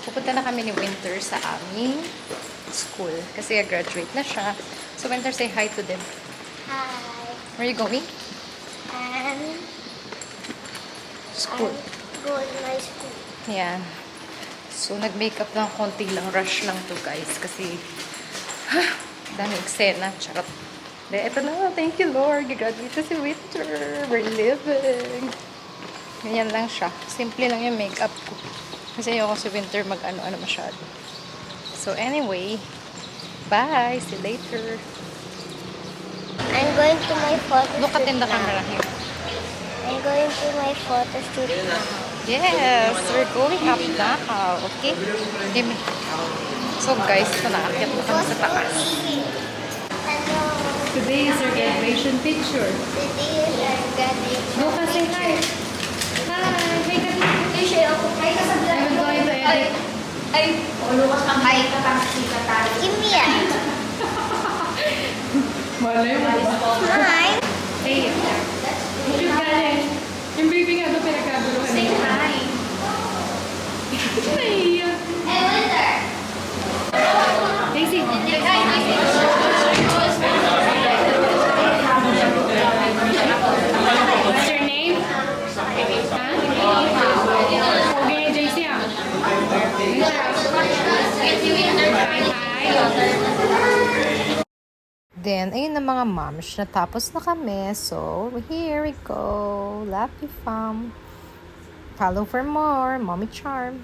pupunta na kami ni Winter sa aming school. Kasi graduate na siya. So, Winter, say hi to them. Hi. Where are you going? School. Go to my school. Yan. So, nag-makeup ng konti lang. Rush lang to, guys. Kasi, dami eksena. Charot. De, eto na. Thank you, Lord. Graduate na si Winter. We're living. Ganyan lang siya. Simple lang yung makeup ko. Kasi ayoko si Winter mag-ano-ano masyado. So, anyway. Bye. See you later. I'm going to my photo Look at in the shoot camera now. here. I'm going to my photo shoot now. Yes, we're going up now. Okay? Give me. So guys, ito na. Akyat na kami sa taas. Hello. Today is our graduation picture. Today is our graduation. Go kasi hi. Hi. Hi ka I'm going to edit. Give me a. Malay mo ba? Hi. Hey. Bakit galing? Yung baby nga ba pinagkaguluhan niya? Say hi. Naiya. Hey, Winter. Daisy. What's your name? Okay, JC ah. Then, ayun na mga moms, natapos na kami. So, here we go. Love you, fam. Follow for more. Mommy Charm.